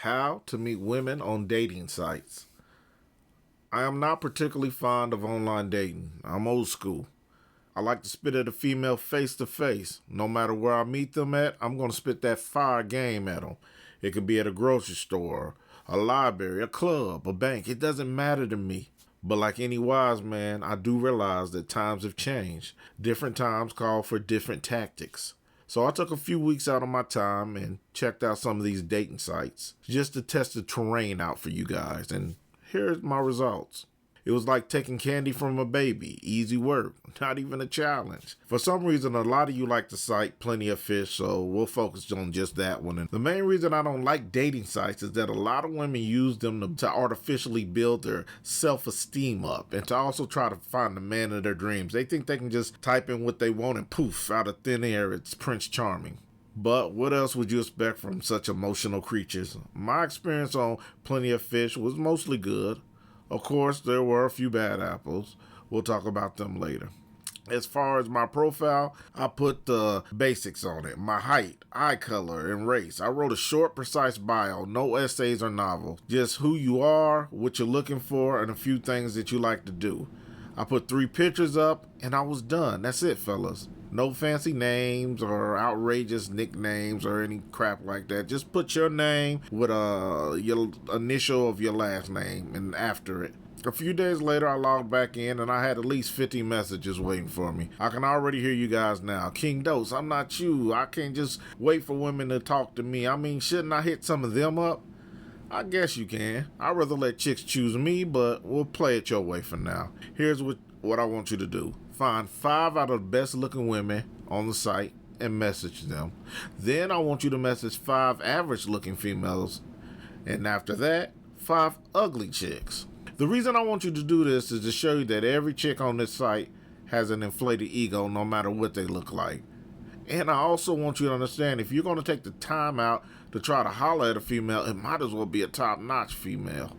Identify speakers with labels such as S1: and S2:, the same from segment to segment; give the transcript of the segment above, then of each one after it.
S1: How to meet women on dating sites. I am not particularly fond of online dating. I'm old school. I like to spit at a female face to face. No matter where I meet them at, I'm going to spit that fire game at them. It could be at a grocery store, a library, a club, a bank. It doesn't matter to me. But like any wise man, I do realize that times have changed. Different times call for different tactics. So I took a few weeks out of my time and checked out some of these dating sites just to test the terrain out for you guys. And here's my results. It was like taking candy from a baby. Easy work, not even a challenge. For some reason, a lot of you like the site Plenty of Fish, so we'll focus on just that one. And the main reason I don't like dating sites is that a lot of women use them to artificially build their self-esteem up and to also try to find the man of their dreams. They think they can just type in what they want and poof, out of thin air, it's Prince Charming. But what else would you expect from such emotional creatures? My experience on Plenty of Fish was mostly good. Of course, there were a few bad apples. We'll talk about them later. As far as my profile, I put the basics on it. My height, eye color, and race. I wrote a short, precise bio. No essays or novels. Just who you are, what you're looking for, and a few things that you like to do. I put 3 pictures up, and I was done. That's it, fellas. No fancy names or outrageous nicknames or any crap like that. Just put your name with your initial of your last name and after it. A few days later, I logged back in and I had at least 50 messages waiting for me. I can already hear you guys now. King Dose, I'm not you. I can't just wait for women to talk to me. I mean, shouldn't I hit some of them up? I guess you can. I'd rather let chicks choose me, but we'll play it your way for now. Here's what I want you to do. Find 5 out of the best looking women on the site and message them. Then I want you to message 5 average looking females. And after that, 5 ugly chicks. The reason I want you to do this is to show you that every chick on this site has an inflated ego no matter what they look like. And I also want you to understand, if you're going to take the time out to try to holler at a female, it might as well be a top-notch female.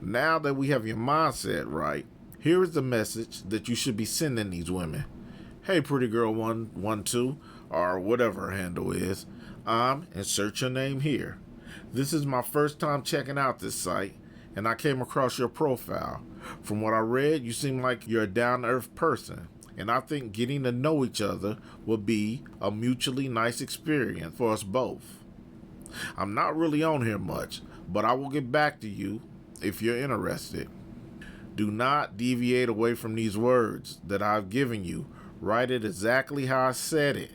S1: Now that we have your mindset right, here is the message that you should be sending these women. Hey, pretty girl 112, or whatever her handle is, insert your name here. This is my first time checking out this site, and I came across your profile. From what I read, you seem like you're a down-to-earth person. And I think getting to know each other will be a mutually nice experience for us both. I'm not really on here much, but I will get back to you if you're interested. Do not deviate away from these words that I've given you. Write it exactly how I said it.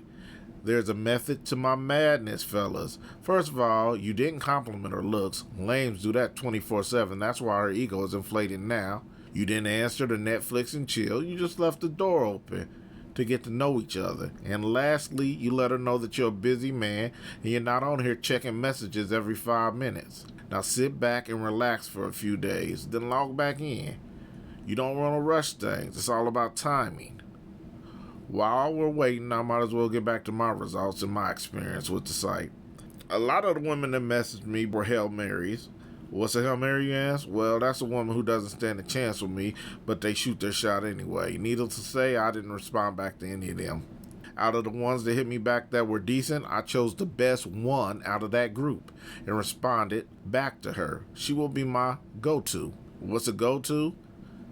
S1: There's a method to my madness, fellas. First of all, you didn't compliment her looks. Lames do that 24/7. That's why her ego is inflated now. You didn't answer the Netflix and chill. You just left the door open to get to know each other. And lastly, you let her know that you're a busy man and you're not on here checking messages every 5 minutes. Now sit back and relax for a few days, then log back in. You don't want to rush things. It's all about timing. While we're waiting, I might as well get back to my results and my experience with the site. A lot of the women that messaged me were Hail Marys. What's a Hail Mary, you ask? Well, that's a woman who doesn't stand a chance with me, but they shoot their shot anyway. Needless to say, I didn't respond back to any of them. Out of the ones that hit me back that were decent, I chose the best one out of that group and responded back to her. She will be my go-to. What's a go-to?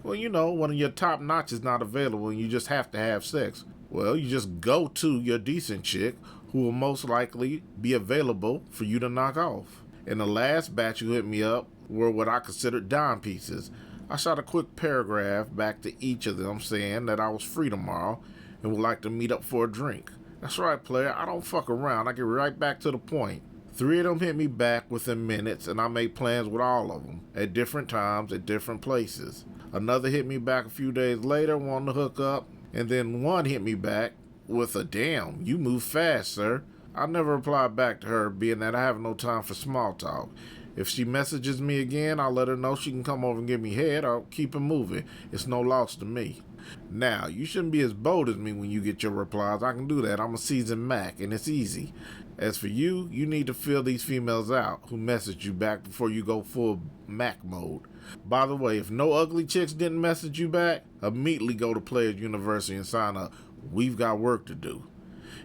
S1: Well, you know, when your top notch is not available and you just have to have sex. Well, you just go to your decent chick who will most likely be available for you to knock off. In the last batch you hit me up were what I considered dime pieces. I shot a quick paragraph back to each of them saying that I was free tomorrow and would like to meet up for a drink. That's right, player. I don't fuck around. I get right back to the point. 3 of them hit me back within minutes, and I made plans with all of them at different times at different places. Another hit me back a few days later, wanting to hook up, and then one hit me back with a damn, you move fast, sir. I never replied back to her, being that I have no time for small talk. If she messages me again, I'll let her know she can come over and give me head. I'll keep it moving. It's no loss to me. Now, you shouldn't be as bold as me when you get your replies. I can do that. I'm a seasoned Mac, and it's easy. As for you, you need to fill these females out who message you back before you go full Mac mode. By the way, if no ugly chicks didn't message you back, immediately go to Players University and sign up. We've got work to do.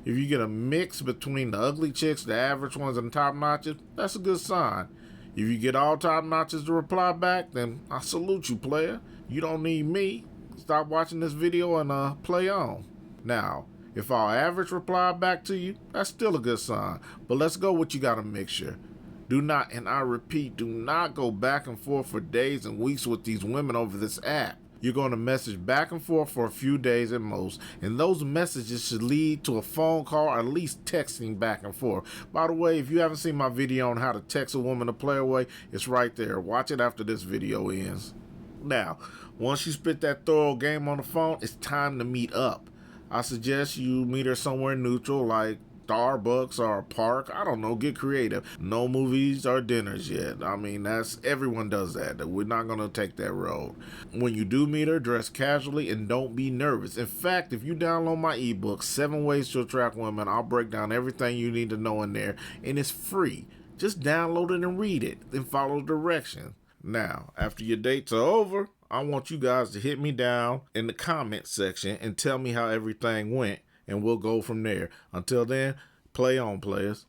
S1: If you get a mix between the ugly chicks, the average ones, and the top notches, that's a good sign. If you get all top notches to reply back, then I salute you, player. You don't need me. Stop watching this video and play on. Now, if all average reply back to you, that's still a good sign. But let's go what you got a mixture. Do not, and I repeat, do not go back and forth for days and weeks with these women over this app. You're going to message back and forth for a few days at most, and those messages should lead to a phone call or at least texting back and forth. By the way, if you haven't seen my video on how to text a woman to play away, it's right there. Watch it after this video ends. Now, once you spit that thorough game on the phone, it's time to meet up. I suggest you meet her somewhere neutral like Starbucks or a park. I don't know, get creative. No movies or dinners yet. I mean, everyone does that. We're not going to take that road. When you do meet her, dress casually and don't be nervous. In fact, if you download my ebook, 7 Ways to Attract Women, I'll break down everything you need to know in there, and it's free. Just download it and read it, then follow the directions. Now, after your dates are over, I want you guys to hit me down in the comment section and tell me how everything went, and we'll go from there. Until then, play on, players.